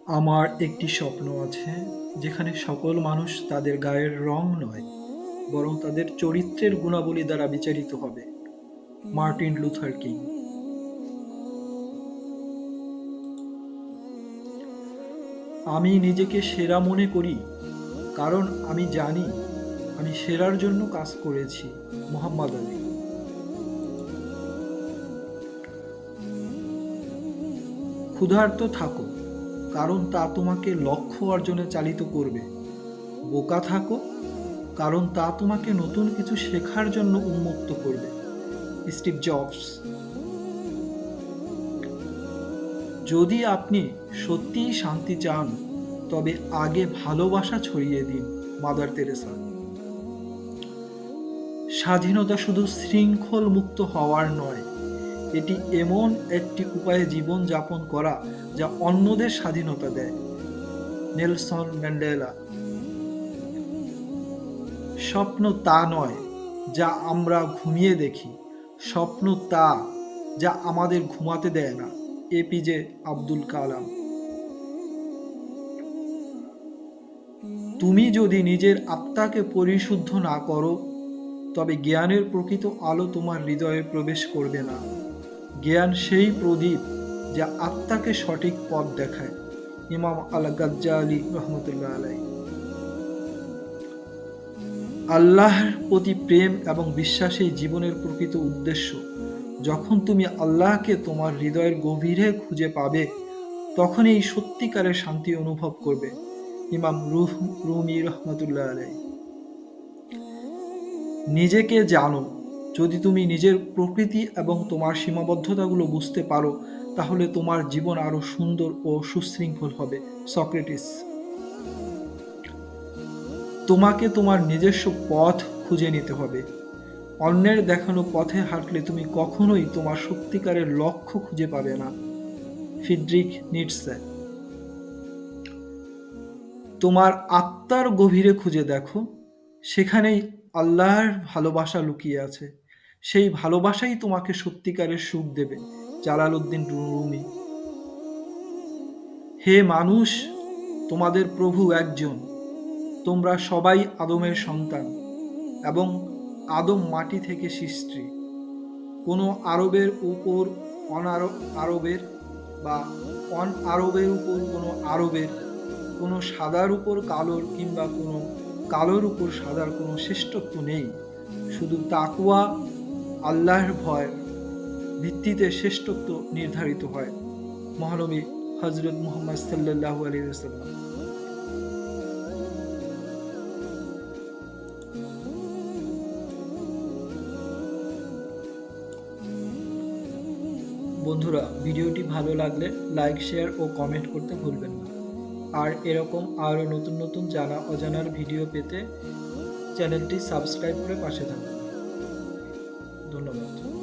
আমার একটি স্বপ্ন আছে যেখানে সকল মানুষ তাদের গায়ের রং নয়, বরং তাদের চরিত্রের গুণাবলী দ্বারা বিচারিত হবে। Martin Luther king. আমি নিজেকে সেরা মনে করি কারণ আমি জানি আমি সেরার জন্য কাজ করেছি। মোহাম্মদ আলী। ক্ষুধার্ত থাকো কারণ তা তোমাকে লক্ষ্য অর্জনে চালিত করবে। বোকা থাকো কারণ তা তোমাকে নতুন কিছু শেখার জন্য উন্মুক্ত করবে। Steve jobs. যদি আপনি সত্যিই শান্তি চান তবে আগে ভালোবাসা ছড়িয়ে দিন। Mother Teresa. স্বাধীনতা শুধু শৃঙ্খল মুক্ত হওয়ার নয়, এটি এমন একটি উপায়ে জীবন যাপন করা যা অন্যদের স্বাধীনতা দেয়। Nelson Mandela. স্বপ্ন তা নয় যা আমরা ঘুমিয়ে দেখি, স্বপ্ন তা যা আমাদের ঘুমাতে দেয় না। এপিজে আব্দুল কালাম। তুমি যদি নিজের আত্মাকে পরিশুদ্ধ না করো তবে জ্ঞানের প্রকৃত আলো তোমার হৃদয়ে প্রবেশ করবে না। জ্ঞান সেই প্রদীপ যা আত্মাকে সঠিক পথ দেখায়। ইমাম আল গাজ্জালি রহমতুল্লাহ আলাই। আল্লাহর প্রতি প্রেম এবং বিশ্বাসই জীবনের প্রকৃত উদ্দেশ্য। যখন তুমি আল্লাহকে তোমার হৃদয়ের গভীরে খুঁজে পাবে তখন এই সত্যিকারের শান্তি অনুভব করবে। ইমাম রুমি রহমতুল্লাহ আলাই। নিজেকে জানো। যদি তুমি নিজের প্রকৃতি এবং তোমার সীমাবদ্ধতাগুলো বুঝতে পারো তাহলে তোমার জীবন আরো সুন্দর ও সুশৃঙ্খল হবে। সক্রেটিস। তোমাকে তোমার নিজস্ব পথ খুঁজে নিতে হবে। অন্যের দেখানো পথে হাঁটলে তুমি কখনোই তোমার সত্যিকারের লক্ষ্য খুঁজে পাবে না। ফ্রিডরিখ নিটসে। তোমার আত্মার গভীরে খুঁজে দেখো, সেখানেই আল্লাহর ভালোবাসা লুকিয়ে আছে। সেই ভালোবাসাই তোমাকে সত্যিকারের সুখ দেবে। Jalaluddin Rumi. হে মানুষ, তোমাদের প্রভু একজন। তোমরা সবাই আদমের সন্তান এবং আদম মাটি থেকে সৃষ্টি। কোনো আরবের উপর আরবের বা আরবের উপর কোনো আরবের, কোনো সাদার উপর কালোর কিংবা কোনো কালোর উপর সাদার কোনো শ্রেষ্ঠত্ব নেই। শুধু তাকওয়া, আল্লাহর ভয় ভিত্তিতে শ্রেষ্ঠত্ব নির্ধারিত হয়। মহানবী হযরত মুহাম্মদ সাল্লাল্লাহু আলাইহি ওয়াসাল্লাম। বন্ধুরা, ভিডিওটি ভালো লাগলে লাইক, শেয়ার ও কমেন্ট করতে ভুলবেন না। আর এরকম আরও নতুন নতুন জানা অজানার ভিডিও পেতে চ্যানেলটি সাবস্ক্রাইব করে পাশে থাকুন। ধন্যবাদ।